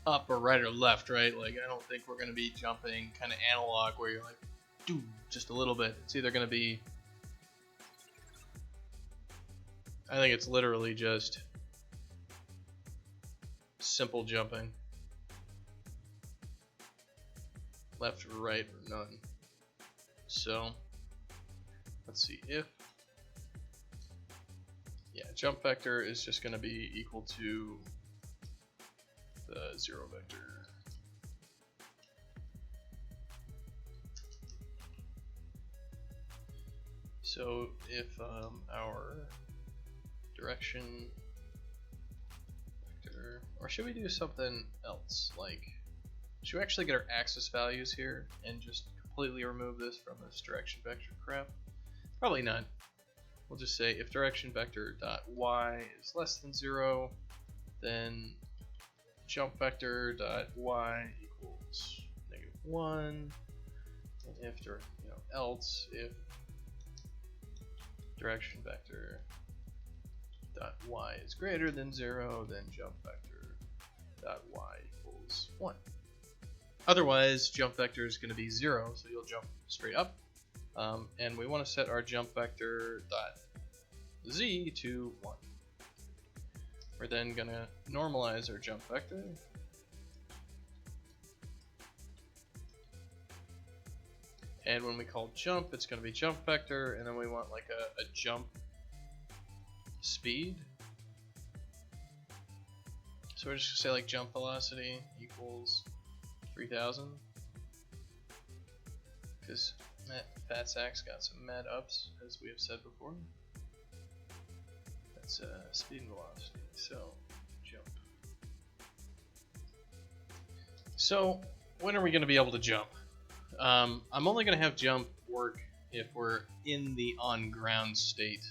up or right or left, right? Like, I don't think we're going to be jumping kind of analog where you're like, do just a little bit. It's either going to be, I think it's literally just simple jumping. Left or right or none. So, let's see if, yeah, jump vector is just going to be equal to the 0 vector. So if our direction vector, or should we do something else? Like, should we actually get our axis values here and just completely remove this from this direction vector crap? Probably not. We'll just say if direction vector dot y is less than 0, then jump vector dot y equals -1, and if else if direction vector dot y is greater than 0, then jump vector dot y equals 1. Otherwise, jump vector is going to be 0, so you'll jump straight up. And we want to set our jump vector dot z to 1. We're then going to normalize our jump vector. And when we call jump, it's going to be jump vector, and then we want like a jump speed. So we're just going to say like jump velocity equals 3000. Because Fat Sack's got some mad ups, as we have said before. That's speed and velocity. So jump. So when are we going to be able to jump? I'm only going to have jump work if we're in the on ground state.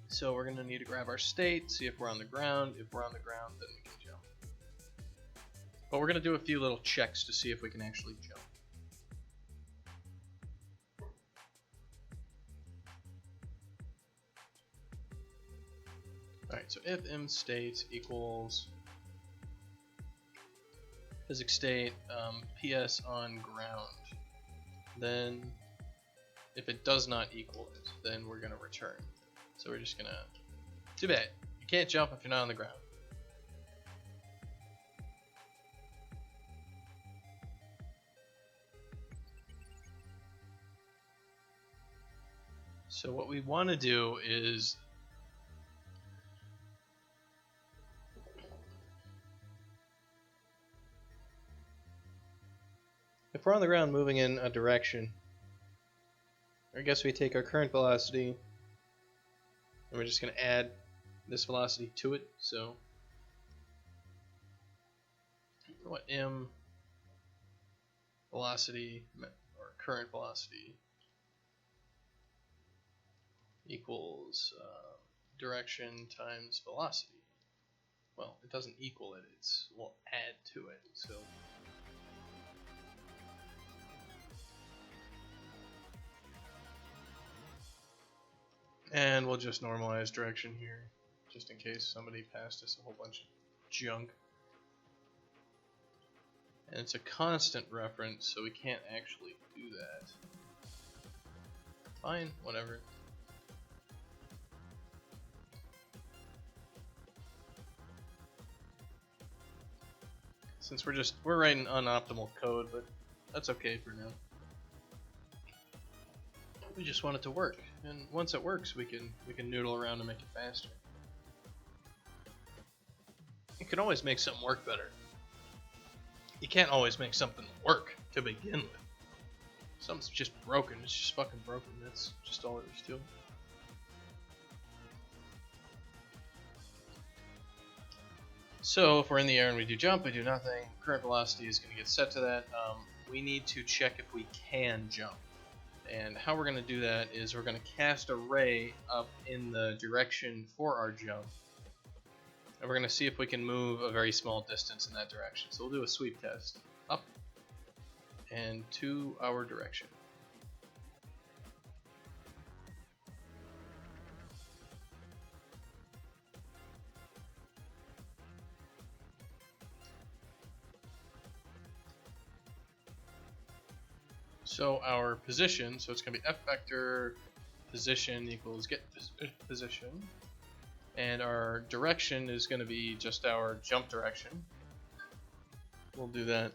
So we're going to need to grab our state, see if we're on the ground. If we're on the ground, then we can jump. But we're going to do a few little checks to see if we can actually jump. Alright, so if mState equals physics state PS on ground, then if it does not equal it, then we're going to return. So we're just going to, too bad, you can't jump if you're not on the ground. So what we want to do is if we're on the ground moving in a direction, I guess we take our current velocity and we're just going to add this velocity to it. So what m velocity or current velocity equals direction times velocity. Well, it doesn't equal it, we'll add to it. So and we'll just normalize direction here, just in case somebody passed us a whole bunch of junk. And it's a constant reference, so we can't actually do that. Fine, whatever. Since we're writing unoptimal code, but that's okay for now. We just want it to work, and once it works, we can noodle around and make it faster. You can always make something work better. You can't always make something work to begin with. Something's just broken. It's just fucking broken. That's just all there is to it. So if we're in the air and we do jump, we do nothing. Current velocity is going to get set to that. We need to check if we can jump. And how we're going to do that is we're going to cast a ray up in the direction for our jump. And we're going to see if we can move a very small distance in that direction. So we'll do a sweep test. Up and to our direction. So our position, so it's going to be f vector position equals get position, and our direction is going to be just our jump direction. We'll do that.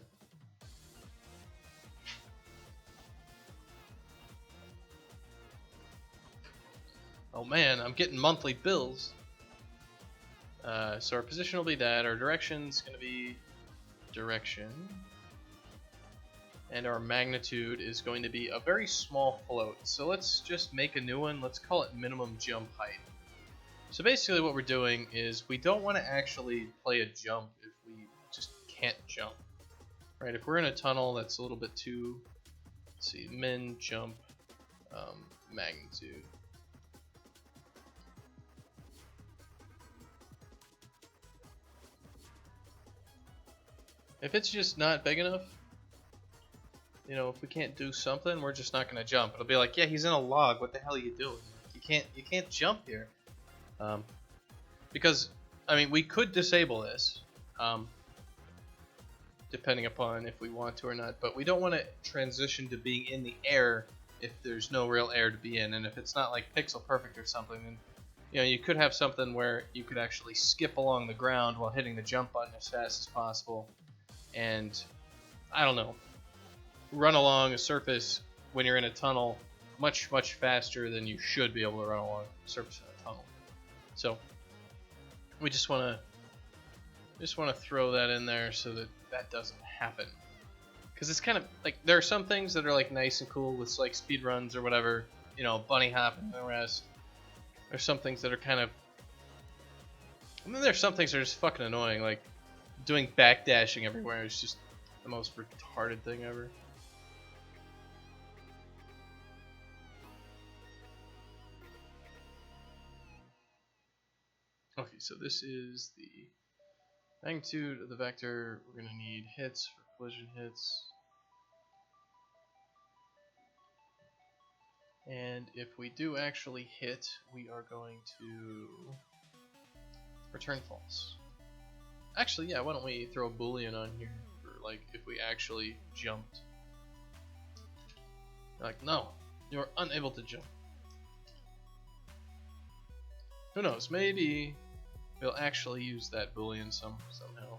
Oh man, I'm getting monthly bills. So our position will be that. Our direction's going to be direction. And our magnitude is going to be a very small float. So let's just make a new one. Let's call it minimum jump height. So basically what we're doing is we don't want to actually play a jump if we just can't jump. Right, if we're in a tunnel that's a little bit too, let's see, min jump magnitude. If it's just not big enough, you know, if we can't do something, we're just not gonna jump. It'll be like, yeah, he's in a log. What the hell are you doing? You can't jump here. Because I mean, we could disable this, depending upon if we want to or not. But we don't want to transition to being in the air if there's no real air to be in, and if it's not like pixel perfect or something, then you know you could have something where you could actually skip along the ground while hitting the jump button as fast as possible, and I don't know, run along a surface when you're in a tunnel much faster than you should be able to run along the surface of a tunnel. So we just want to throw that in there so that that doesn't happen, because it's kind of like there are some things that are like nice and cool with like speed runs or whatever, you know, bunny hop and the rest. There's some things that are kind of, and then there's some things that are just fucking annoying, like doing backdashing everywhere is just the most retarded thing ever. Okay, so this is the magnitude of the vector. We're going to need hits for collision hits. And if we do actually hit, we are going to return false. Actually, yeah, why don't we throw a boolean on here for like if we actually jumped. Like, no, you're unable to jump. Who knows, maybe we'll actually use that boolean somehow.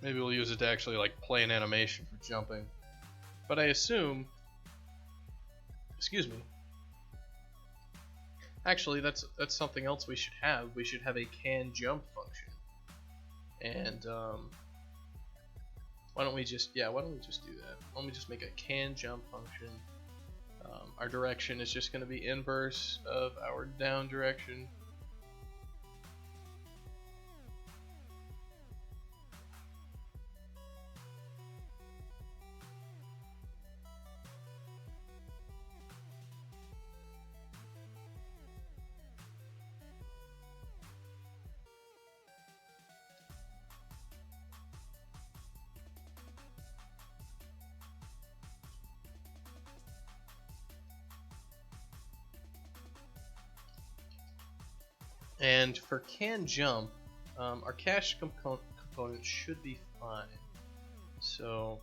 Maybe we'll use it to actually like play an animation for jumping. But I assume, excuse me. Actually, that's something else we should have. We should have a can jump function. And why don't we just do that? Why don't we just make a can jump function? Our direction is just going to be inverse of our down direction. And for can jump, our cache component should be fine. So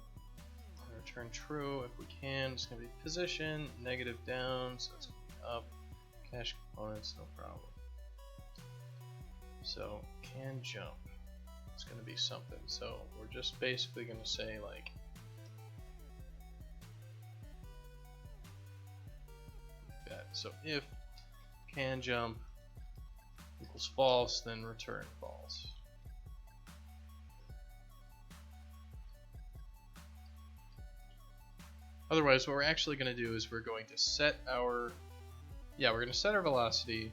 return true if we can. It's going to be position, negative down, so it's going to be up. Cache components, no problem. So can jump, it's going to be something. So we're just basically going to say like that. So if can jump equals false, then return false. Otherwise, what we're actually going to do is we're going to set our velocity,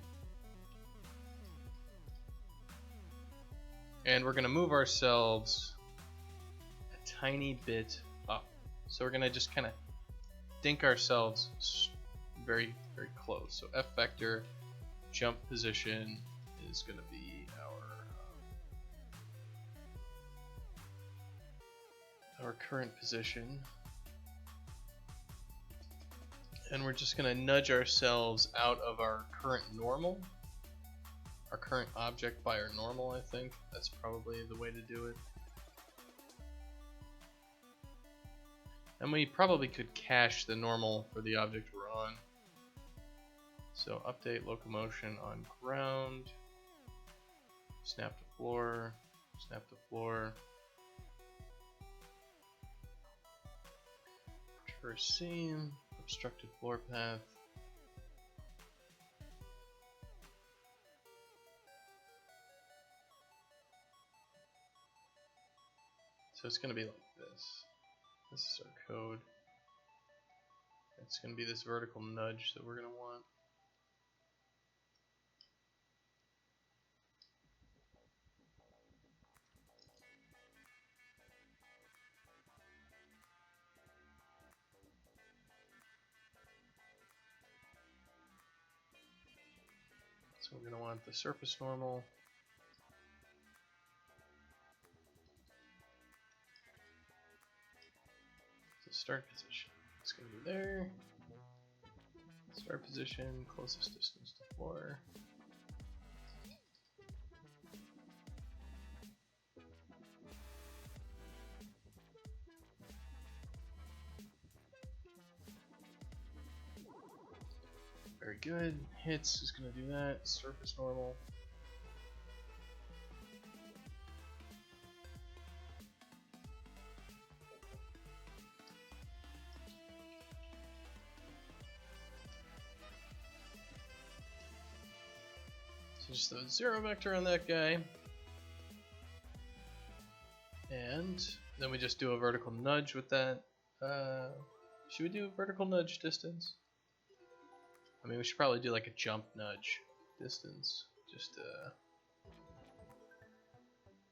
and we're going to move ourselves a tiny bit up. So we're going to just kind of dink ourselves very close. So f vector jump position is going to be our current position, and we're just going to nudge ourselves out of our current normal, our current object by our normal. I think that's probably the way to do it. And we probably could cache the normal for the object we're on. So update locomotion on ground. Snap to floor. Snap to floor. Traverse scene. Obstructed floor path. So it's going to be like this. This is our code. It's going to be this vertical nudge that we're going to want. So we're going to want the surface normal. So start position. It's going to be there. Start position, closest distance to floor. Very good. Hits is going to do that. Surface normal. So just throw 0 vector on that guy. And then we just do a vertical nudge with that. Should we do a vertical nudge distance? I mean, we should probably do like a jump nudge distance. Just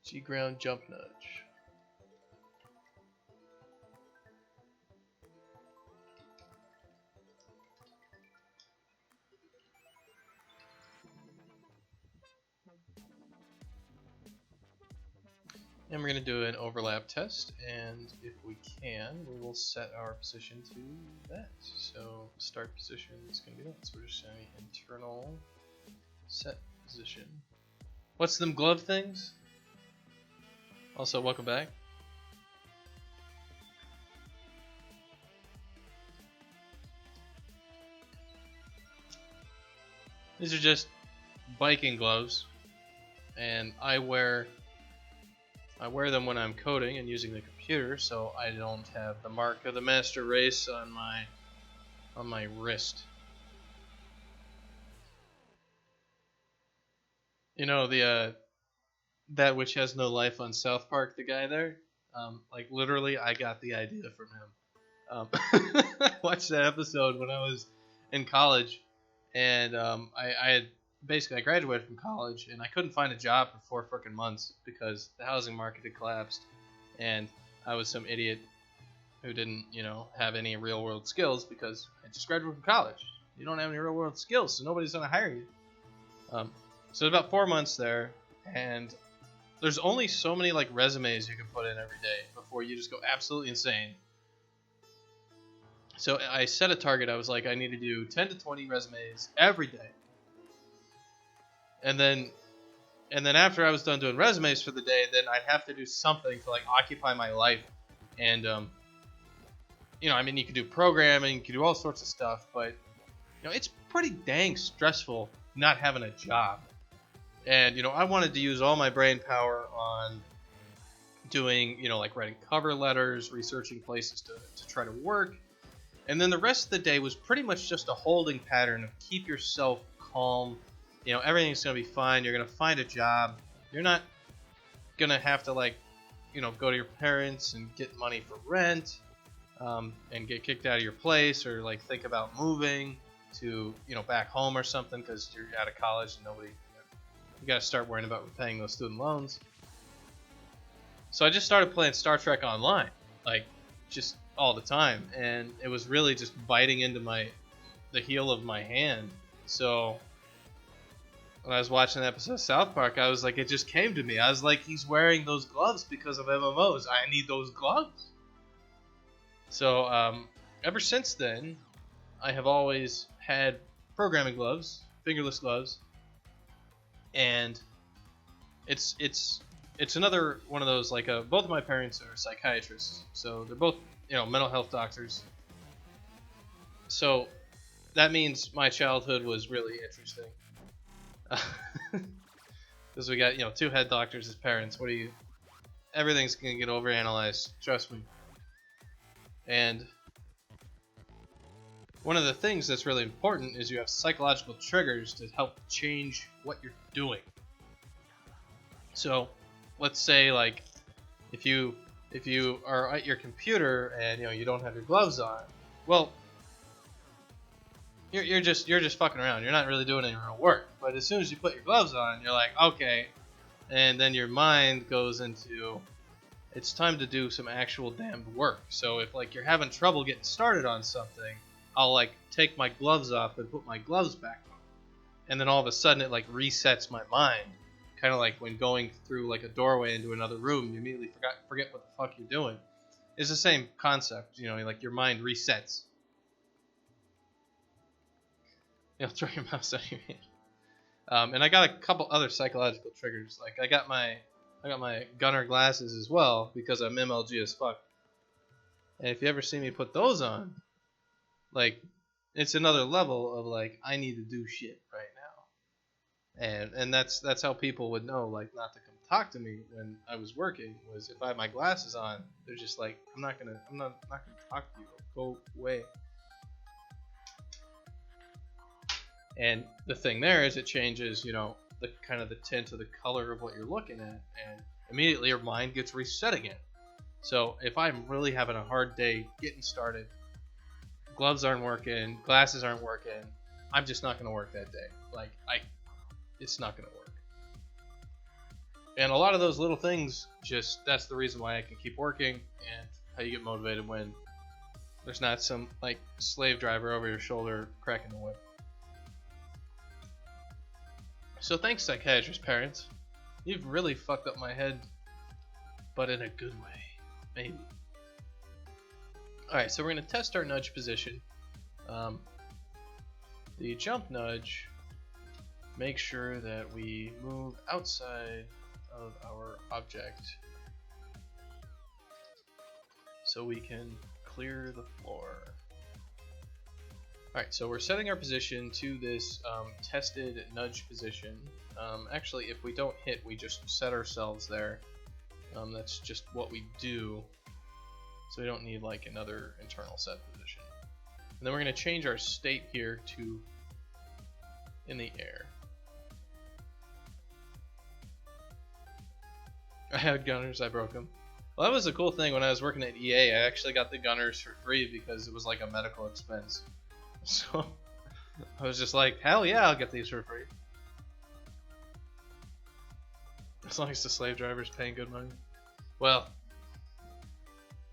G ground jump nudge. And we're going to do an overlap test, and if we can, we will set our position to that. So start position is going to be that. So we're just saying internal set position. What's them glove things? Also, welcome back. These are just biking gloves, and I wear them when I'm coding and using the computer, so I don't have the mark of the master race on my wrist. You know, the that which has no life on South Park, the guy there, like literally I got the idea from him. I watched that episode when I was in college, and I graduated from college, and I couldn't find a job for 4 freaking months because the housing market had collapsed, and I was some idiot who didn't, have any real world skills because I just graduated from college. You don't have any real world skills, so nobody's gonna hire you. So it's about 4 months there, and there's only so many like resumes you can put in every day before you just go absolutely insane. So I set a target. I was like, I need to do 10 to 20 resumes every day. And then after I was done doing resumes for the day, then I'd have to do something to like occupy my life. And I mean, you could do programming, you could do all sorts of stuff, but it's pretty dang stressful not having a job. And I wanted to use all my brain power on doing, like writing cover letters, researching places to try to work. And then the rest of the day was pretty much just a holding pattern of keep yourself calm. Everything's going to be fine. You're going to find a job. You're not going to have to go to your parents and get money for rent and get kicked out of your place or think about moving to, back home or something because you're out of college and you got to start worrying about repaying those student loans. So I just started playing Star Trek Online, just all the time. And it was really just biting into the heel of my hand. So when I was watching an episode of South Park, I was like, it just came to me. I was like, he's wearing those gloves because of MMOs. I need those gloves. So ever since then, I have always had programming gloves, fingerless gloves, and it's another one of those both of my parents are psychiatrists, so they're both mental health doctors. So that means my childhood was really interesting. Because we got, two head doctors as parents. Everything's gonna get overanalyzed, trust me. And one of the things that's really important is you have psychological triggers to help change what you're doing. So, let's say like if you are at your computer and you don't have your gloves on, well, you're just fucking around. You're not really doing any real work. But as soon as you put your gloves on, you're like, okay, and then your mind goes into, it's time to do some actual damned work. So if like you're having trouble getting started on something, I'll like take my gloves off and put my gloves back on, and then all of a sudden it like resets my mind, kind of like when going through like a doorway into another room, you immediately forget what the fuck you're doing. It's the same concept, like your mind resets. Throw your mouse out of your hand. And I got a couple other psychological triggers. Like I got my gunner glasses as well because I'm MLG as fuck. And if you ever see me put those on, like it's another level of like I need to do shit right now. And that's how people would know like not to come talk to me when I was working, was if I have my glasses on, they're just like I'm not gonna talk to you. Go away. And the thing there is it changes, the kind of the tint of the color of what you're looking at, and immediately your mind gets reset again. So if I'm really having a hard day getting started, gloves aren't working, glasses aren't working, I'm just not going to work that day. Like it's not going to work. And a lot of those little things, that's the reason why I can keep working, and how you get motivated when there's not some like slave driver over your shoulder cracking the whip. So thanks, psychiatrist parents. You've really fucked up my head, but in a good way, maybe. Alright, so we're going to test our nudge position. The jump nudge, make sure that we move outside of our object so we can clear the floor. Alright, so we're setting our position to this tested nudge position. Actually, if we don't hit, we just set ourselves there. That's just what we do. So we don't need like another internal set position. And then we're going to change our state here to in the air. I had gunners, I broke them. Well, that was a cool thing. When I was working at EA, I actually got the gunners for free because it was like a medical expense. So I was just like, hell yeah, I'll get these for free. As long as the slave driver's paying good money. Well,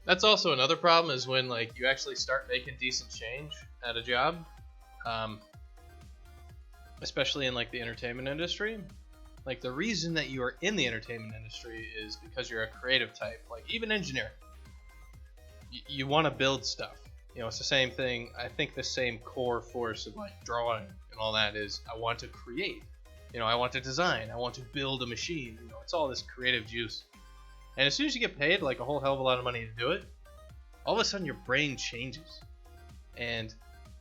that's also another problem, is when like you actually start making decent change at a job, especially in like the entertainment industry. Like the reason that you are in the entertainment industry is because you're a creative type. Like even engineering, you want to build stuff. It's the same thing. I think the same core force of like drawing and all that is I want to create. I want to design. I want to build a machine. It's all this creative juice. And as soon as you get paid like a whole hell of a lot of money to do it, all of a sudden your brain changes. And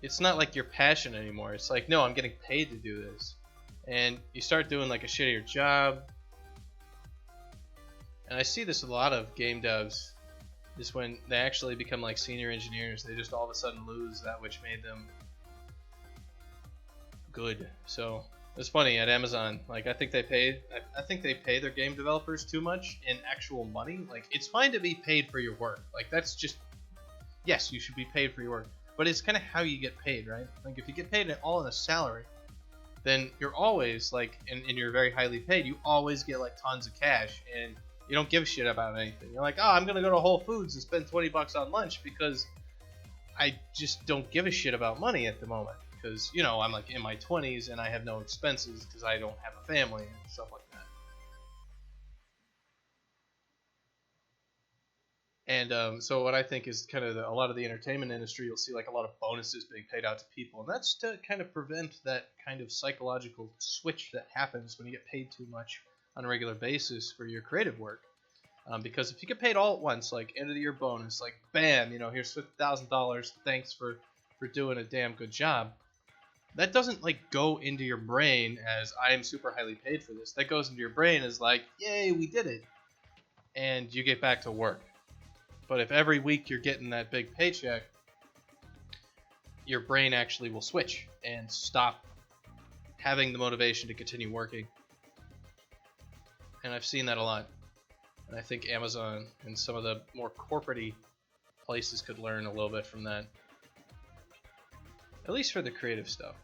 it's not like your passion anymore. It's like, no, I'm getting paid to do this. And you start doing like a shittier job. And I see this with a lot of game devs. Is when they actually become like senior engineers, they just all of a sudden lose that which made them good. So it's funny at Amazon, like I think they pay their game developers too much in actual money. Like it's fine to be paid for your work. Like that's just, yes, you should be paid for your work, but it's kind of how you get paid, right? Like if you get paid all in a salary, then you're always like, and you're very highly paid, you always get like tons of cash, and you don't give a shit about anything. You're like, oh, I'm going to go to Whole Foods and spend $20 on lunch because I just don't give a shit about money at the moment. Because, I'm like in my 20s and I have no expenses because I don't have a family and stuff like that. And so what I think is kind of a lot of the entertainment industry, you'll see like a lot of bonuses being paid out to people. And that's to kind of prevent that kind of psychological switch that happens when you get paid too much on a regular basis for your creative work. Because if you get paid all at once, like end of the year bonus, like bam, you know, here's $50,000, thanks for doing a damn good job. That doesn't like go into your brain as I am super highly paid for this. That goes into your brain as like, yay, we did it, and you get back to work. But if every week you're getting that big paycheck, your brain actually will switch and stop having the motivation to continue working. And I've seen that a lot. And I think Amazon and some of the more corporate-y places could learn a little bit from that. At least for the creative stuff.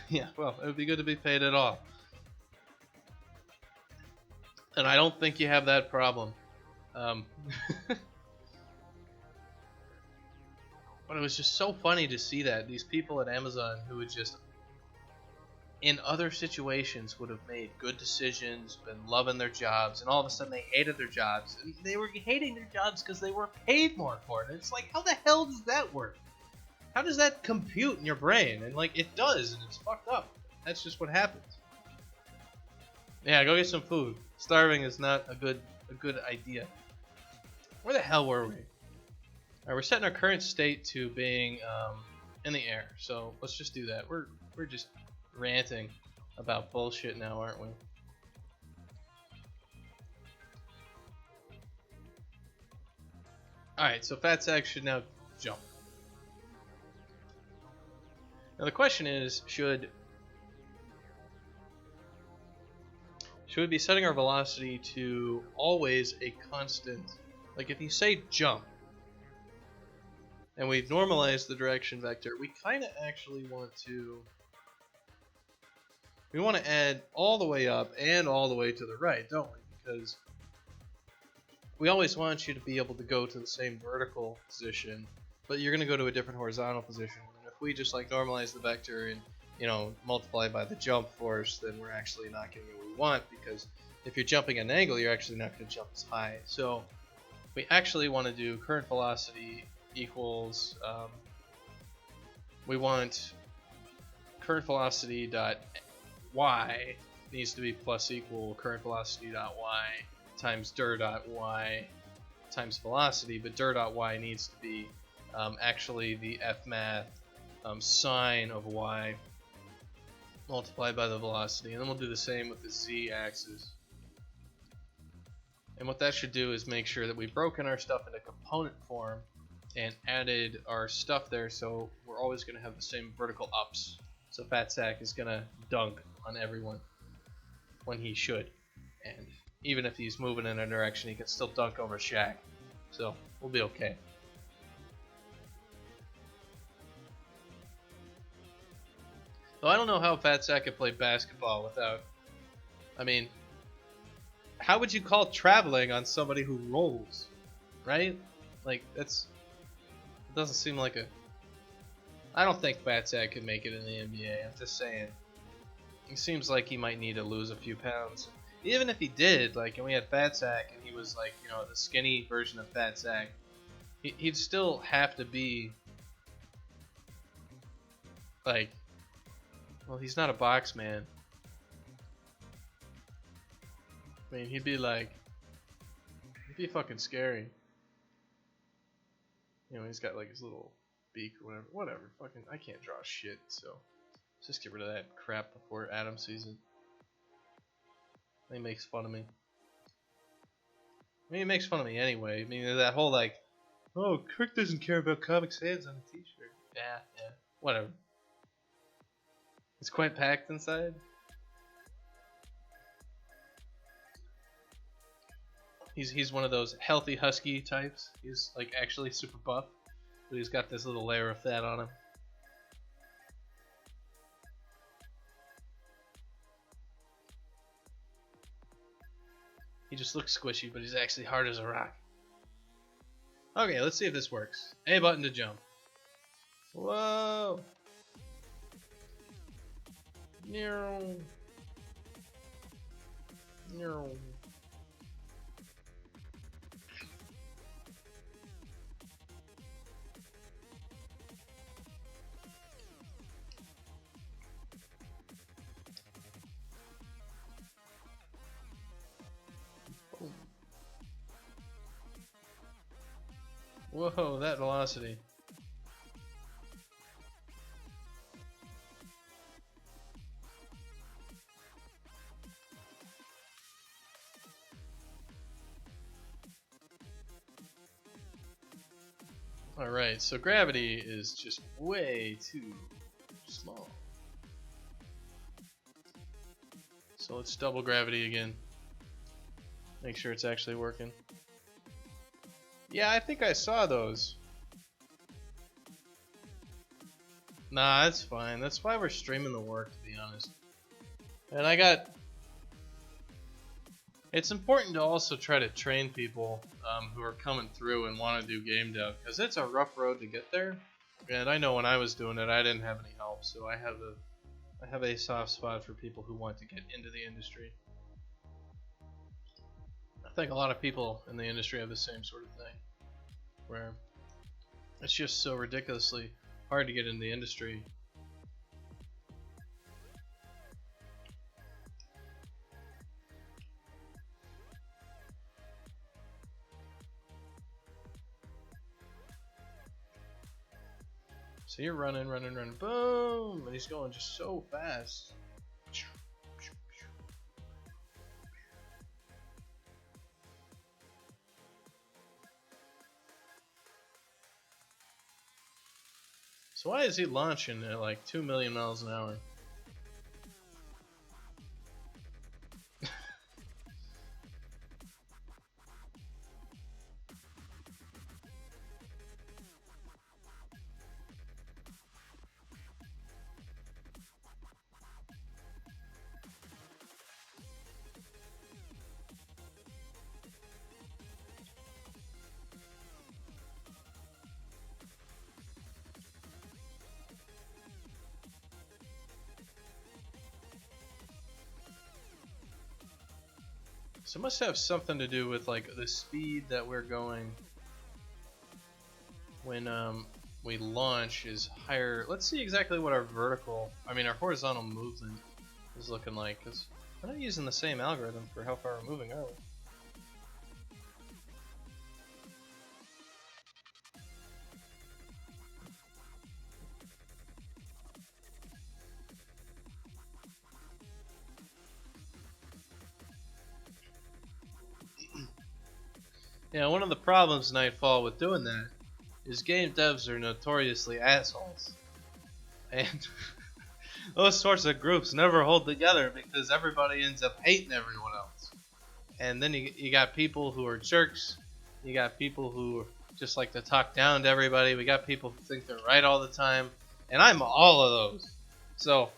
Yeah, well, it would be good to be paid at all. And I don't think you have that problem. But it was just so funny to see that these people at Amazon who would just, in other situations, would have made good decisions, been loving their jobs, and all of a sudden they hated their jobs. And they were hating their jobs because they were paid more for it. And it's like, how the hell does that work? How does that compute in your brain? And like, it does, and it's fucked up. That's just what happens. Yeah, go get some food. Starving is not a good idea. Where the hell were we? Alright, we're setting our current state to being in the air. So let's just do that. We're just ranting about bullshit now, aren't we? Alright, so Fat Sack should now jump. Now the question is, should we be setting our velocity to always a constant? Like if you say jump, and we've normalized the direction vector, we kind of actually want to... We want to add all the way up and all the way to the right, don't we? Because we always want you to be able to go to the same vertical position, but you're going to go to a different horizontal position. And if we just like normalize the vector and, you know, multiply by the jump force, then we're actually not getting what we want, because if you're jumping at an angle, you're actually not going to jump as high. So we actually want to do current velocity equals, we want current velocity dot y needs to be plus equal current velocity dot y times dir dot y times velocity, but dir dot y needs to be actually the fmath sine of y multiplied by the velocity, and then we'll do the same with the z-axis. And what that should do is make sure that we've broken our stuff into component form and added our stuff there, so we're always going to have the same vertical ups. So Fat Sack is going to dunk on everyone when he should. And even if he's moving in a direction, he can still dunk over Shaq. So we'll be okay. Though I don't know how Fat Sack could play basketball without... I mean, how would you call traveling on somebody who rolls? Right? Like, that's... It doesn't seem like a... I don't think Fat Sack could make it in the NBA. I'm just saying. It seems like he might need to lose a few pounds. Even if he did, like, and we had Fat Sack, and he was like, you know, the skinny version of Fat Sack, he'd still have to be, like, well, he's not a box man. I mean, he'd be fucking scary. You know, he's got like his little beak or whatever. Fucking, I can't draw shit, so let's just get rid of that crap before Adam sees it. He makes fun of me. I mean, he makes fun of me anyway. I mean, that whole like, oh, Kirk doesn't care about Comic Sans on a t-shirt. Yeah, whatever. It's quite packed inside. He's one of those healthy husky types. He's like actually super buff, but he's got this little layer of fat on him. He just looks squishy, but he's actually hard as a rock. Okay, let's see if this works. A button to jump. Whoa! No. No. Whoa, that velocity. Alright, so gravity is just way too small. So let's double gravity again. Make sure it's actually working. Yeah, I think I saw those. Nah, that's fine. That's why we're streaming the work, to be honest. And it's important to also try to train people who are coming through and want to do game dev, because it's a rough road to get there. And I know when I was doing it, I didn't have any help, so I have a soft spot for people who want to get into the industry. I think a lot of people in the industry have the same sort of thing, where it's just so ridiculously hard to get into the industry. So you're running, boom, and he's going just so fast. So why is he launching at like 2 million miles an hour? So it must have something to do with like the speed that we're going when we launch is higher. Let's see exactly what our our horizontal movement is looking like, because we're not using the same algorithm for how far we're moving, are we? Yeah, one of the problems, Nightfall, with doing that is game devs are notoriously assholes. And those sorts of groups never hold together because everybody ends up hating everyone else. And then you got people who are jerks. You got people who just like to talk down to everybody. We got people who think they're right all the time. And I'm all of those. So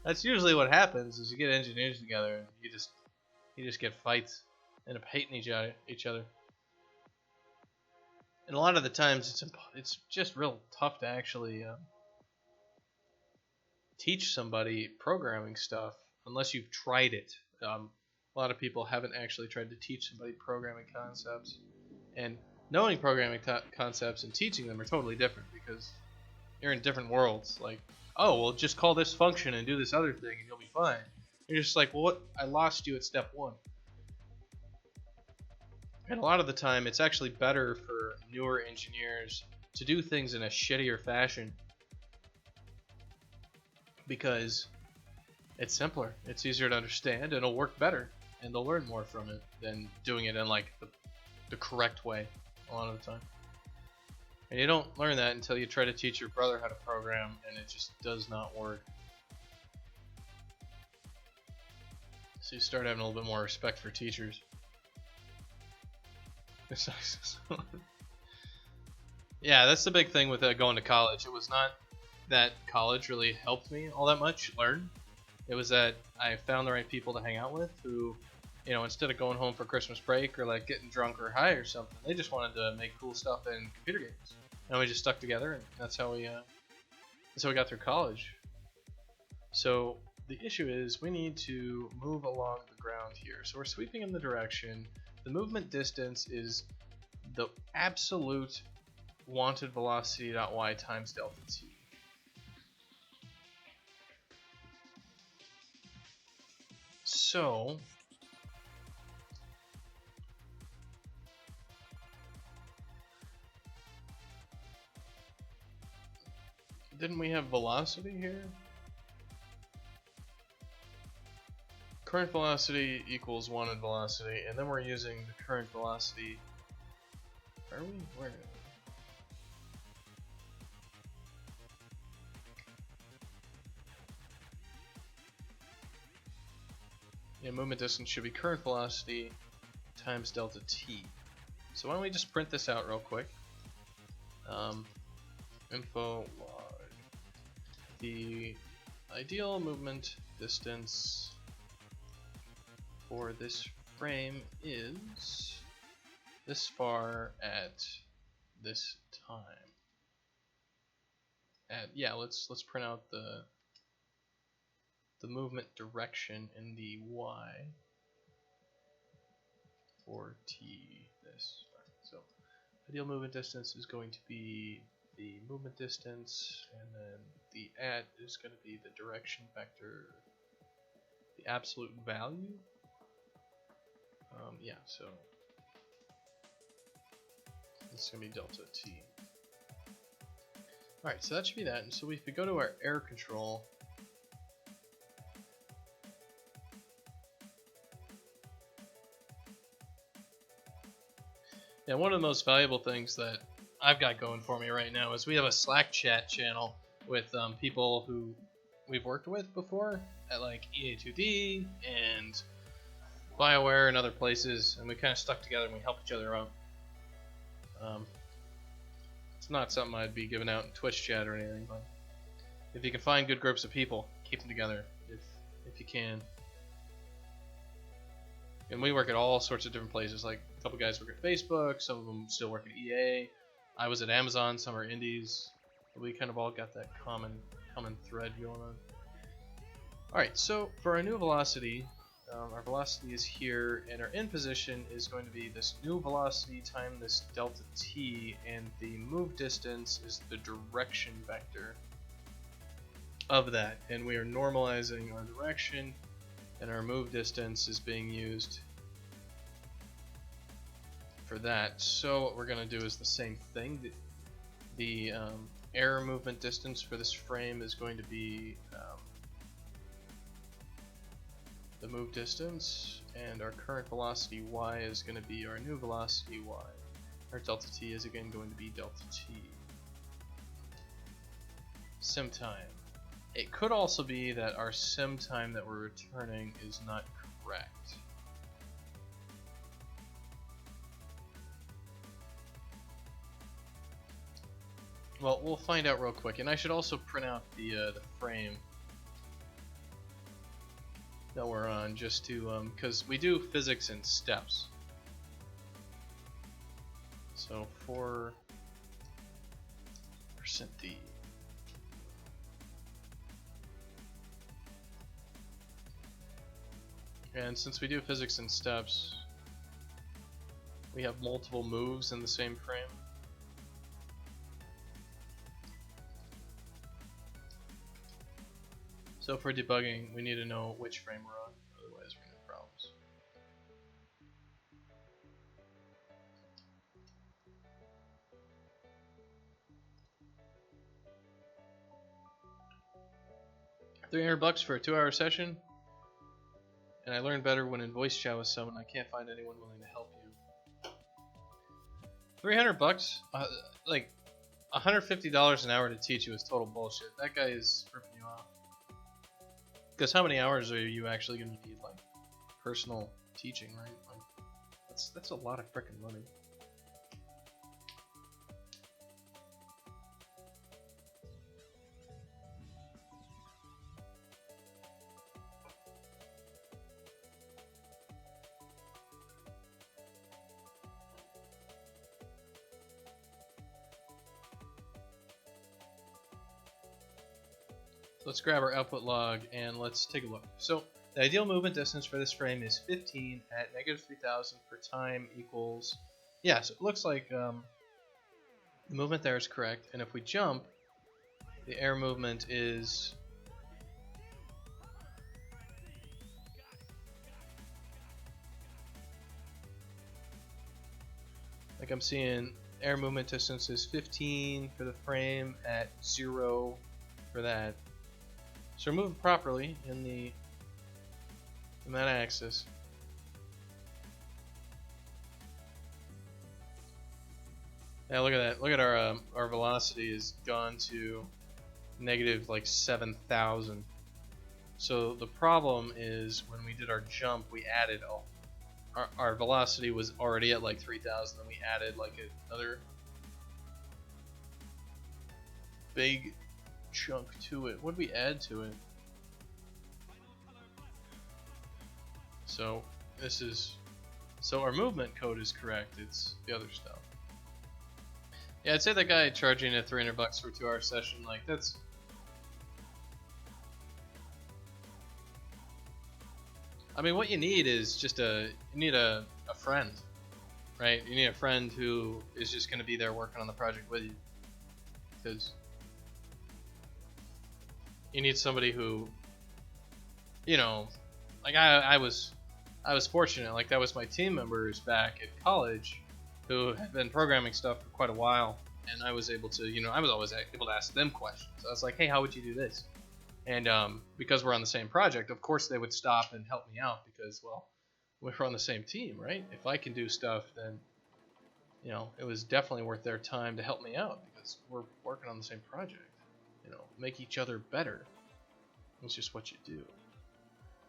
that's usually what happens is you get engineers together and you just get fights. End up hating each other. And a lot of the times it's just real tough to actually teach somebody programming stuff unless you've tried it. A lot of people haven't actually tried to teach somebody programming concepts, and knowing programming concepts and teaching them are totally different because you're in different worlds. Like, oh, well, just call this function and do this other thing and you'll be fine. You're just like, well, what? I lost you at step one. And a lot of the time, it's actually better for newer engineers to do things in a shittier fashion because it's simpler, it's easier to understand, and it'll work better, and they'll learn more from it than doing it in like the correct way a lot of the time. And you don't learn that until you try to teach your brother how to program, and it just does not work. So you start having a little bit more respect for teachers. Yeah, that's the big thing with going to college. It was not that college really helped me all that much learn. It was that I found the right people to hang out with who, instead of going home for Christmas break or like getting drunk or high or something, they just wanted to make cool stuff in computer games. And we just stuck together, and that's how we got through college. So the issue is we need to move along the ground here. So we're sweeping in the direction. The movement distance is the absolute wanted velocity.y times delta t. So didn't we have velocity here? Current velocity equals wanted velocity, and then we're using the current velocity. Are we? Where? Yeah, movement distance should be current velocity times delta t. So why don't we just print this out real quick? Info log. The ideal movement distance for this frame is this far at this time. Yeah, let's print out the movement direction in the y for t this. So ideal movement distance is going to be the movement distance, and then the at is going to be the direction vector, the absolute value. Yeah, so this is going to be delta t. Alright, so that should be that. And so if we go to our air control, yeah, one of the most valuable things that I've got going for me right now is we have a Slack chat channel with people who we've worked with before at like EA2D and BioWare and other places, and we kind of stuck together and we help each other out. It's not something I'd be giving out in Twitch chat or anything, but if you can find good groups of people, keep them together if you can. And we work at all sorts of different places. Like a couple guys work at Facebook, some of them still work at EA. I was at Amazon, some are indies. We kind of all got that common thread going on. Alright, so for our new velocity, our velocity is here, and our end position is going to be this new velocity times this delta t, and the move distance is the direction vector of that. And we are normalizing our direction, and our move distance is being used for that. So what we're going to do is the same thing. The air movement distance for this frame is going to be the move distance, and our current velocity y is going to be our new velocity y. Our delta t is again going to be delta t. Sim time. It could also be that our sim time that we're returning is not correct. Well, we'll find out real quick, and I should also print out the frame that we're on, just to because we do physics in steps. So 4% d. And since we do physics in steps, we have multiple moves in the same frame. So for debugging, we need to know which frame we're on, otherwise we're gonna have problems. $300 for a 2-hour session, and I learned better when in voice chat with someone. I can't find anyone willing to help you. $300, like $150 an hour to teach you is total bullshit. That guy is ripping you off. Because how many hours are you actually going to need, like, personal teaching, right? Like, that's a lot of frickin' money. Let's grab our output log and let's take a look. So the ideal movement distance for this frame is 15 at -3000 per time equals, yeah, so it looks like the movement there is correct, and if we jump, the air movement is like I'm seeing air movement distance is 15 for the frame at 0 for that. So we're moving properly in that axis. Yeah, look at that. Look at our velocity has gone to negative like 7,000. So the problem is when we did our jump, we added our velocity was already at like 3,000, and we added like another big chunk to it. What did we add to it? So our movement code is correct. It's the other stuff. Yeah, I'd say that guy charging at $300 for a 2-hour session, like that's. I mean, what you need is just you need a friend, right? You need a friend who is just going to be there working on the project with you, because you need somebody who, you know, like I was fortunate. Like that was my team members back at college, who had been programming stuff for quite a while, and I was able to, I was always able to ask them questions. I was like, hey, how would you do this? And because we're on the same project, of course they would stop and help me out because, well, we're on the same team, right? If I can do stuff, then, it was definitely worth their time to help me out because we're working on the same project. Make each other better. It's just what you do.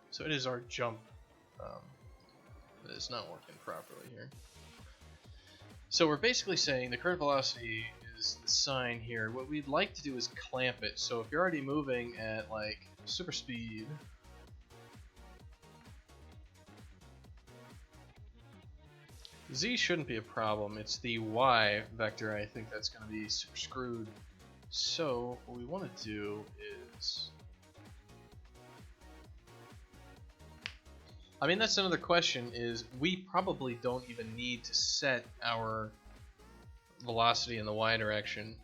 So it is our jump that is not working properly here. So we're basically saying the current velocity is the sign here. What we'd like to do is clamp it. So if you're already moving at like super speed, Z shouldn't be a problem. It's the Y vector I think that's going to be super screwed. So what we want to do is, I mean, that's another question, is we probably don't even need to set our velocity in the Y direction.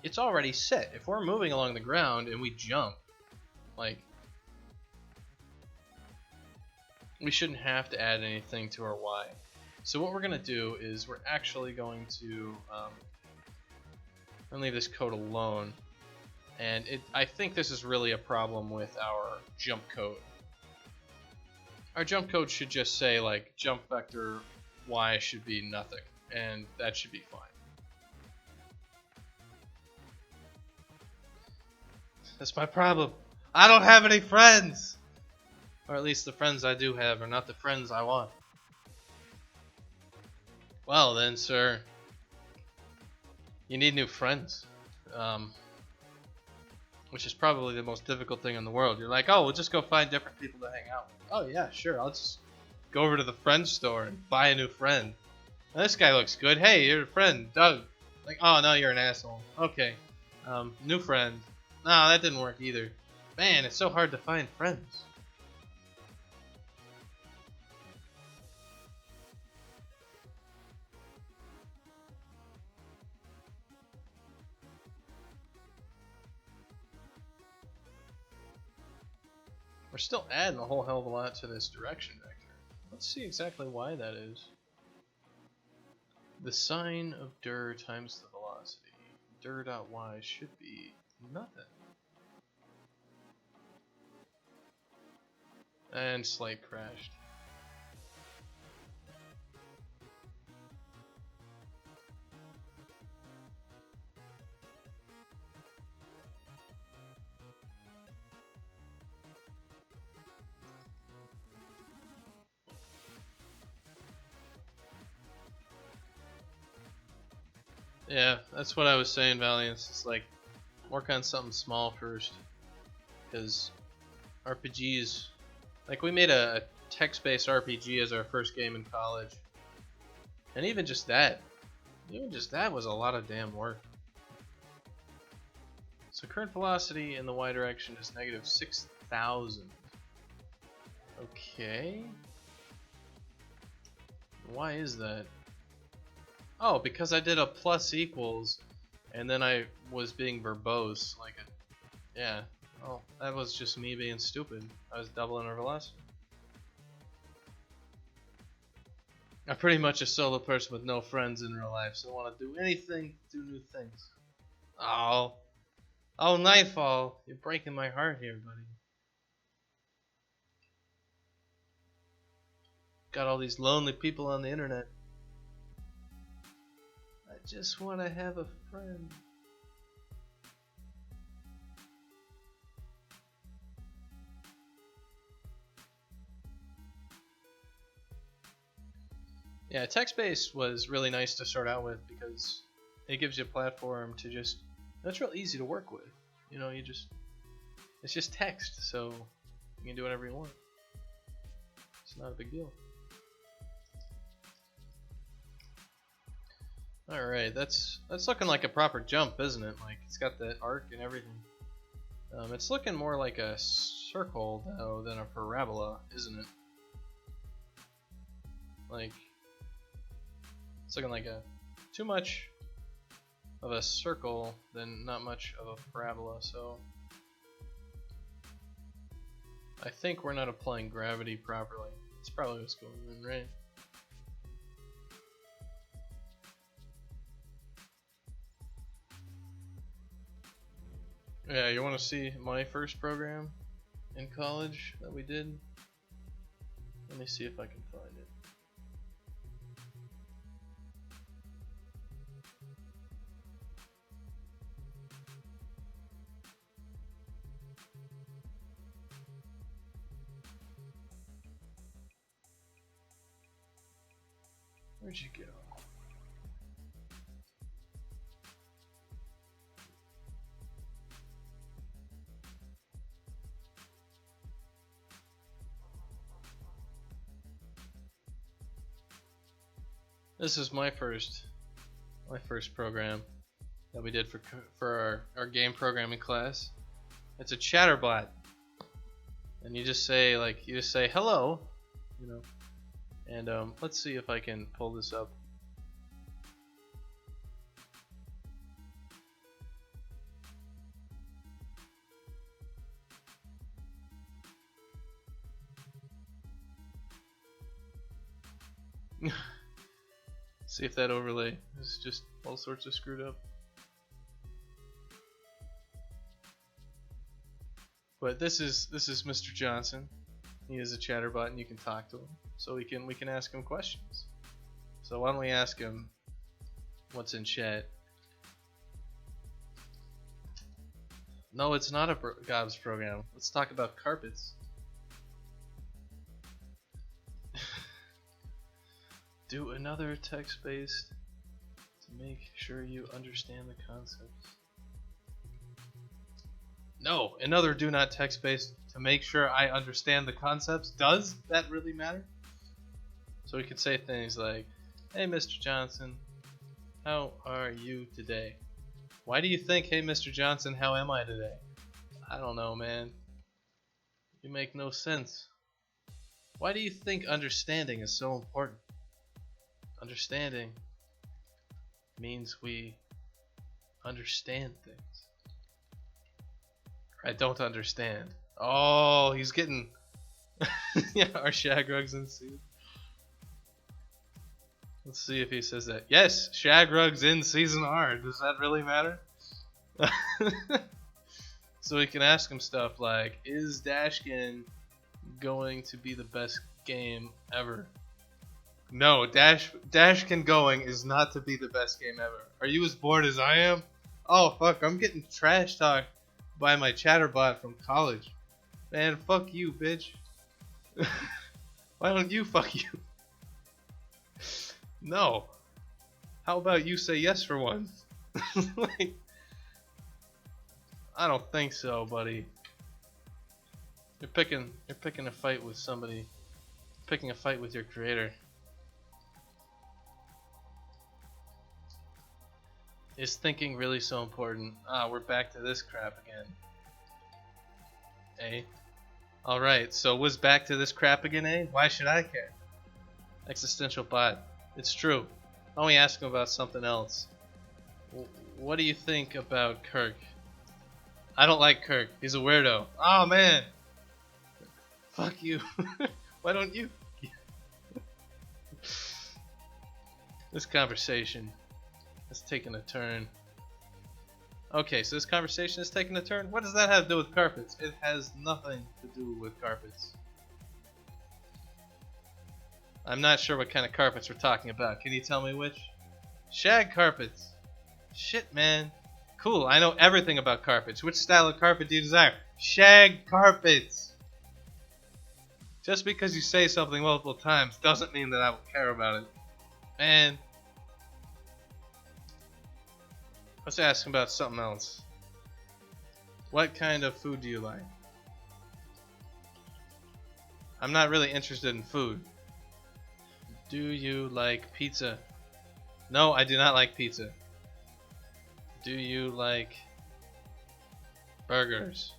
It's already set. If we're moving along the ground and we jump, like, we shouldn't have to add anything to our Y. So what we're going to do is we're actually going to leave this code alone. And I think this is really a problem with our jump code. Our jump code should just say like jump vector Y should be nothing, and that should be fine. That's my problem. I don't have any friends! Or at least the friends I do have are not the friends I want. Well then, sir, you need new friends. Which is probably the most difficult thing in the world. You're like, oh, we'll just go find different people to hang out with. Oh yeah, sure, I'll just go over to the friend store and buy a new friend. Now, this guy looks good. Hey, you're a friend, Doug. Like, oh no, you're an asshole. Okay, new friend. No, that didn't work either. Man, it's so hard to find friends. We're still adding a whole hell of a lot to this direction vector. Let's see exactly why that is. The sine of dir times the velocity. Dir.y should be nothing. And Slate crashed. Yeah, that's what I was saying, Valiance. It's like, work on something small first. Because RPGs, like we made a text-based RPG as our first game in college. And even just that was a lot of damn work. So current velocity in the Y direction is negative 6,000. Okay. Why is that? Oh, because I did a plus equals, and then I was being verbose, like yeah. Oh, that was just me being stupid. I was doubling our velocity. I'm pretty much a solo person with no friends in real life, so I want to do anything, do new things. Oh. Oh, Nightfall. You're breaking my heart here, buddy. Got all these lonely people on the internet. I just want to have a friend. Yeah, text-based was really nice to start out with because it gives you a platform to just, that's real easy to work with. You know, it's just text, so you can do whatever you want. It's not a big deal. Alright, that's looking like a proper jump, isn't it? Like, it's got that arc and everything. It's looking more like a circle, though, than a parabola, isn't it? Like, it's looking like too much of a circle than not much of a parabola, so I think we're not applying gravity properly. That's probably what's going on, right? Yeah, you want to see my first program in college that we did? Let me see if I can find it. Where'd you go? This is my first program that we did for our game programming class. It's a chatterbot, and you just say hello, you know. And let's see if I can pull this up. See if that overlay is just all sorts of screwed up. But this is Mr. Johnson. He is a chatterbot, and you can talk to him. So we can ask him questions. So why don't we ask him what's in chat? No, it's not a Gobs program. Let's talk about carpets. Do another text-based to make sure you understand the concepts. No, another do not text-based to make sure I understand the concepts. Does that really matter? So we could say things like, hey Mr. Johnson, how are you today? Why do you think, hey Mr. Johnson, how am I today? I don't know, man. You make no sense. Why do you think understanding is so important? Understanding means we understand things. I don't understand. Oh, he's getting yeah, our Shagrugs in season. Let's see if he says that. Yes, Shagrugs in season R. Does that really matter? So we can ask him stuff like, is Dashkin going to be the best game ever? No, Dashkin going is not to be the best game ever. Are you as bored as I am? Oh fuck, I'm getting trash talked by my chatterbot from college. Man, fuck you, bitch. Why don't you fuck you? No. How about you say yes for once? Like, I don't think so, buddy. You're picking a fight with somebody. Picking a fight with your creator. Is thinking really so important? Ah, we're back to this crap again. Eh? Alright, so was back to this crap again, eh? Why should I care? Existential bot. It's true. Why don't we ask him about something else? What do you think about Kirk? I don't like Kirk. He's a weirdo. Oh man! Fuck you. Why don't you? This conversation is taking a turn. Okay, so this conversation is taking a turn. What does that have to do with carpets? It has nothing to do with carpets. I'm not sure what kind of carpets we're talking about. Can you tell me which? Shag carpets. Shit, man. Cool, I know everything about carpets. Which style of carpet do you desire? Shag carpets. Just because you say something multiple times doesn't mean that I will care about it. Man. Let's ask him about something else. What kind of food do you like? I'm not really interested in food. Do you like pizza? No, I do not like pizza. Do you like burgers?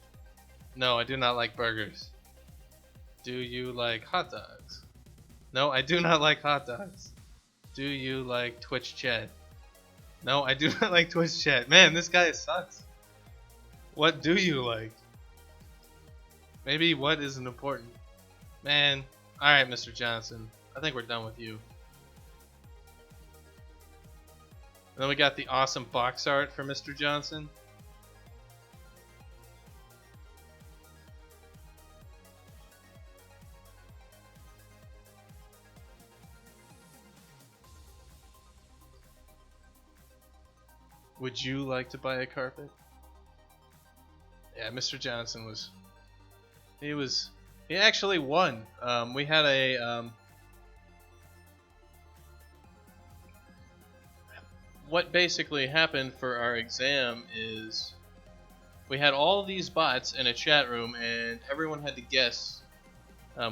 No, I do not like burgers. Do you like hot dogs? No, I do not like hot dogs. Do you like Twitch chat? No, I do not like Twitch chat. Man, this guy sucks. What do you like? Maybe what isn't important? Man, alright, Mr. Johnson. I think we're done with you. And then we got the awesome box art for Mr. Johnson. Would you like to buy a carpet? Yeah, Mr. Johnson was... He actually won. We had a... what basically happened for our exam is we had all of these bots in a chat room, and everyone had to guess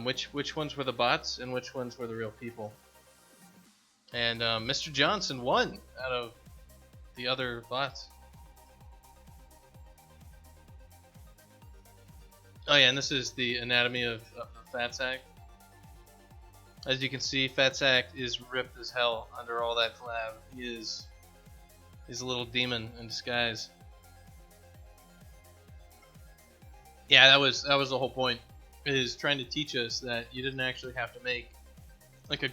which ones were the bots and which ones were the real people. And Mr. Johnson won out of the other bots. Oh yeah, and this is the anatomy of the fat sack. As you can see, fat sack is ripped as hell under all that flab. He's a little demon in disguise. Yeah, that was the whole point. Is trying to teach us that you didn't actually have to make like a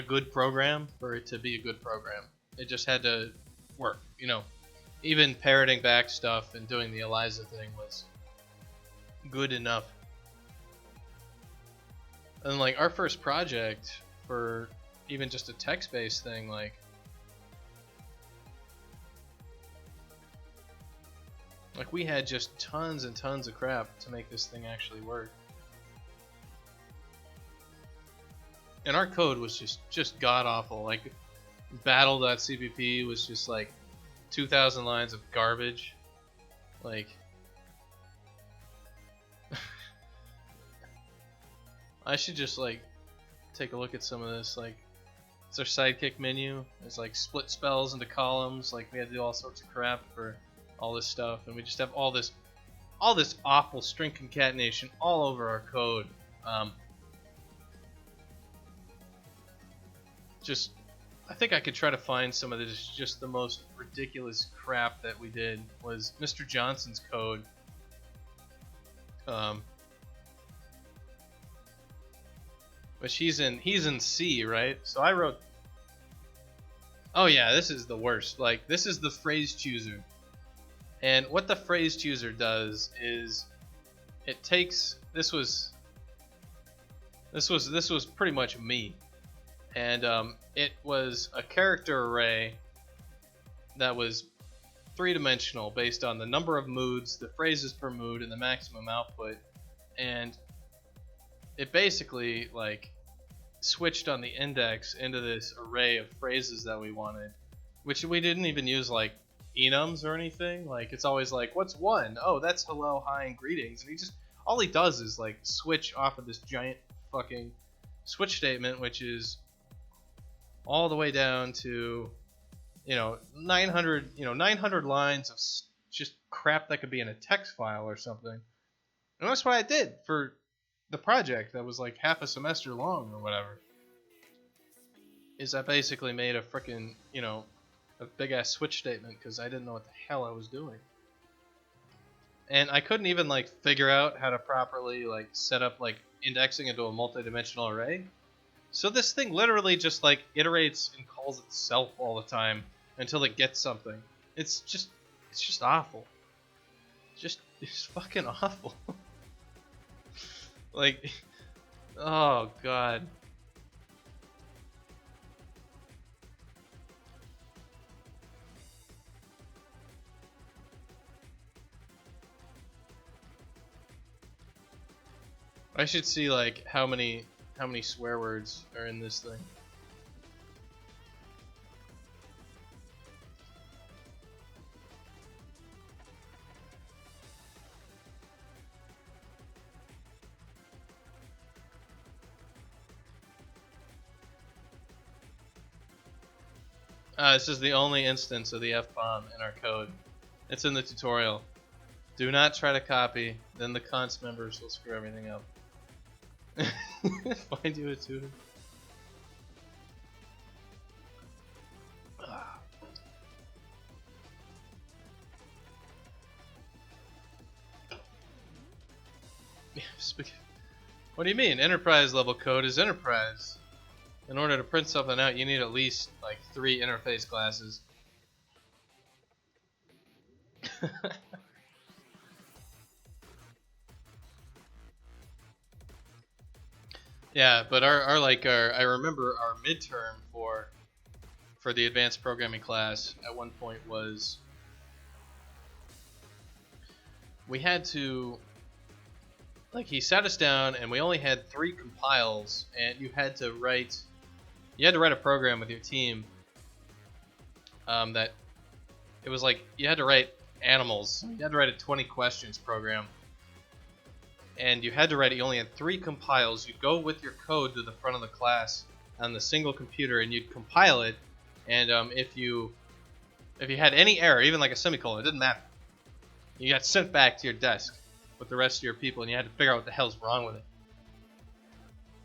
good program for it to be a good program. It just had to work, you know. Even parroting back stuff and doing the Eliza thing was good enough. And like our first project for even just a text-based thing, like we had just tons and tons of crap to make this thing actually work. And our code was just god awful. Like battle.cpp was just like 2,000 lines of garbage. Like I should just like take a look at some of this. Like it's our sidekick menu. There's like split spells into columns. Like we had to do all sorts of crap for all this stuff, and we just have all this awful string concatenation all over our code. Just I think I could try to find some of this. Just the most ridiculous crap that we did was Mr. Johnson's code. Which he's in C, right? So I wrote. Oh yeah, this is the worst. Like this is the phrase chooser, and what the phrase chooser does is it takes this was pretty much me, and it was a character array that was three-dimensional based on the number of moods, the phrases per mood, and the maximum output, and it basically like switched on the index into this array of phrases that we wanted, which we didn't even use like enums or anything. Like it's always like, what's one? Oh, that's hello, hi, and greetings. And all he does is like switch off of this giant fucking switch statement, which is all the way down to 900 lines of just crap that could be in a text file or something. And that's what I did for the project that was like half a semester long or whatever. Is I basically made a freaking, a big ass switch statement because I didn't know what the hell I was doing. And I couldn't even figure out how to properly set up indexing into a multi-dimensional array. So this thing literally just like iterates and calls itself all the time until it gets something. It's just awful. It's fucking awful. Like, oh god. I should see like how many swear words are in this thing. This is the only instance of the F-bomb in our code. It's in the tutorial. Do not try to copy, then the cons members will screw everything up. Find you a tutor. What do you mean? Enterprise level code is enterprise. In order to print something out, you need at least like 3 interface classes. Yeah, but our I remember our midterm for the advanced programming class at one point was we had to, like, he sat us down and we only had 3 compiles, and you had to write a program with your team that it was like you had to write animals. You had to write a 20 questions program, and you had to write it. You only had 3 compiles. You'd go with your code to the front of the class on the single computer, and you'd compile it. And if you had any error, even like a semicolon, it didn't matter. You got sent back to your desk with the rest of your people, and you had to figure out what the hell's wrong with it.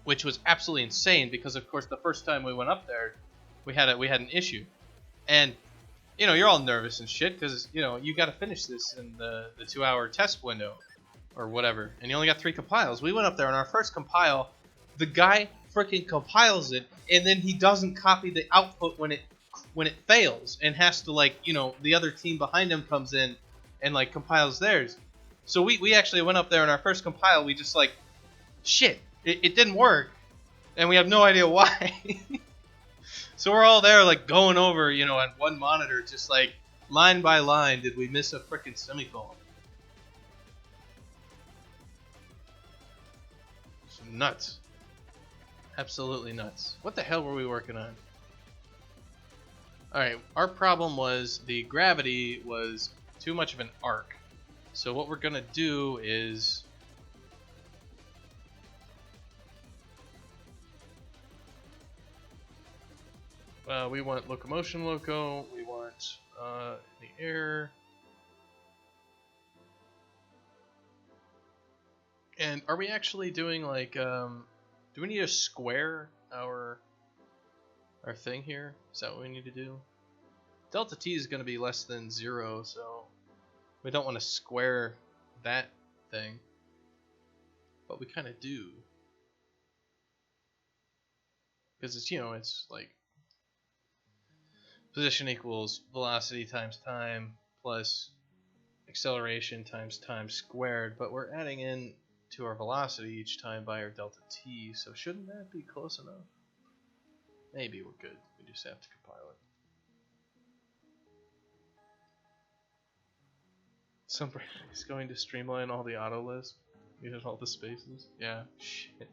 Which was absolutely insane because, of course, the first time we went up there, we had an issue, and you know, you're all nervous and shit because you know you got to finish this in the 2-hour test window or whatever, and you only got 3 compiles. We went up there on our first compile, the guy freaking compiles it, and then he doesn't copy the output when it fails, and has to, like, you know, the other team behind him comes in and like compiles theirs. So we actually went up there on our first compile. We just like, shit, it didn't work, and we have no idea why. So we're all there like going over, you know, on one monitor, just like line by line, did we miss a frickin' semicolon? It's nuts. Absolutely nuts. What the hell were we working on? Alright, our problem was the gravity was too much of an arc. So what we're gonna do is we want locomotion loco, we want the air. And are we actually doing like do we need to square our thing here? Is that what we need to do? Delta T is going to be less than 0, so we don't want to square that thing. But we kind of do. Because it's, you know, it's like position equals velocity times time plus acceleration times time squared, but we're adding in to our velocity each time by our delta t, so shouldn't that be close enough? Maybe we're good. We just have to compile it. Somebody's going to streamline all the auto lists. Use all the spaces. Yeah, shit.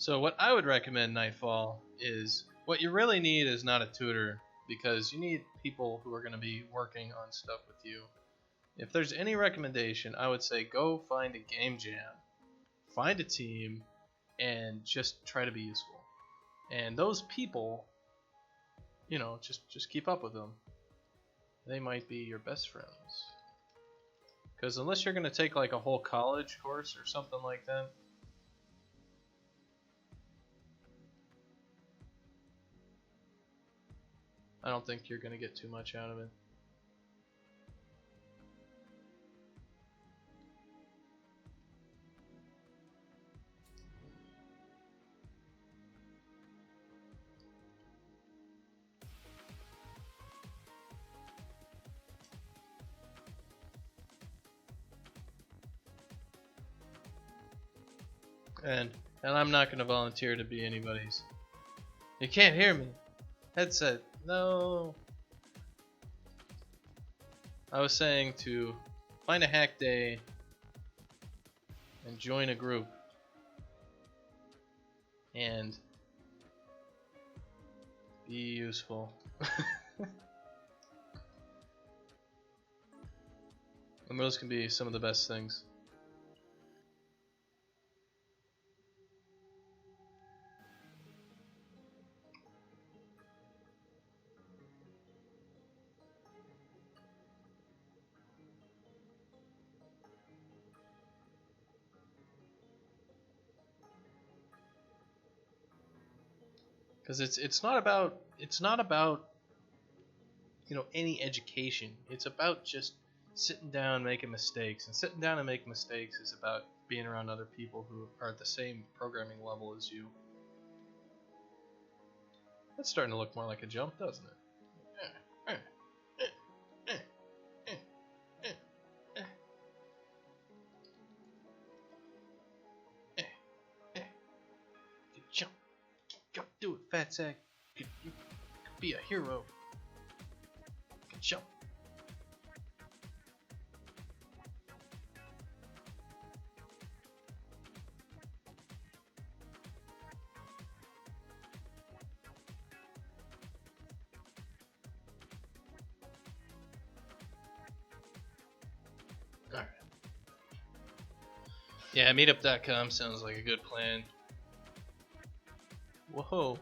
So what I would recommend, Nightfall, is what you really need is not a tutor, because you need people who are going to be working on stuff with you. If there's any recommendation, I would say go find a game jam, find a team, and just try to be useful. And those people, you know, just keep up with them. They might be your best friends. Because unless you're going to take like a whole college course or something like that, I don't think you're going to get too much out of it. And I'm not going to volunteer to be anybody's. You can't hear me. Headset. No. I was saying to find a hack day and join a group and be useful. And those can be some of the best things. Because it's not about any education. It's about just sitting down making mistakes, and sitting down and making mistakes is about being around other people who are at the same programming level as you. That's starting to look more like a jump, doesn't it? Good jump. Go do it, fat sack. You could be a hero. Good jump. Alright. Yeah, meetup.com sounds like a good plan. Whoa.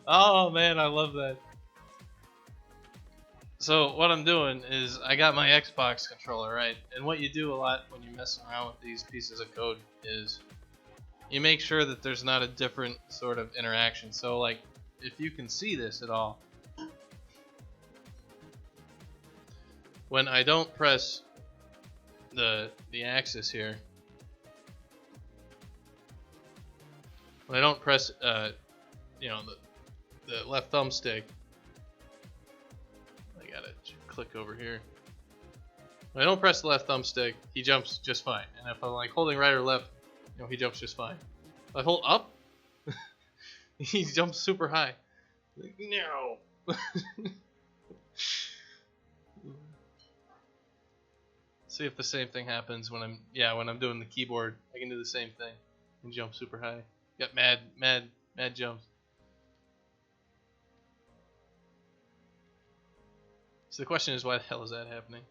Oh man, I love that. So what I'm doing is I got my Xbox controller, right? And what you do a lot when you're messing around with these pieces of code is you make sure that there's not a different sort of interaction. So like, if you can see this at all, when I don't press the axis here, when I don't press the left thumbstick, I gotta click over here. When I don't press the left thumbstick, he jumps just fine. And if I'm like holding right or left, he jumps just fine. If I hold up, he jumps super high. Like, no. See if the same thing happens when I'm doing the keyboard. I can do the same thing and jump super high. Got mad jumps. So the question is, why the hell is that happening?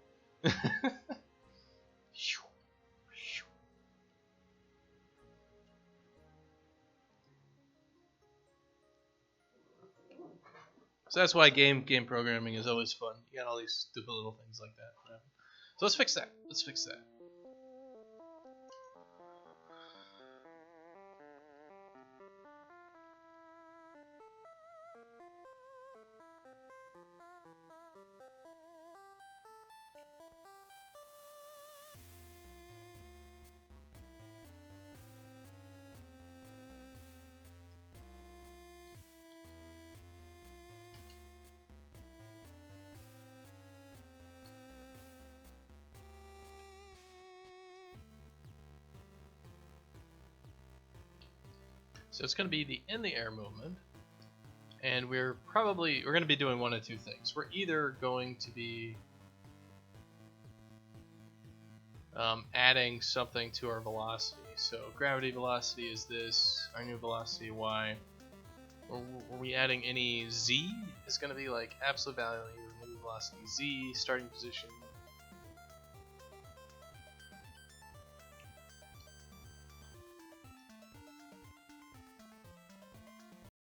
So that's why game programming is always fun. You got all these stupid little things like that. So let's fix that. So it's going to be the in the air movement, and we're going to be doing one of two things. We're either going to be adding something to our velocity. So gravity velocity is this, our new velocity y. Or are we adding any z? It's going to be like absolute value, new velocity z, starting position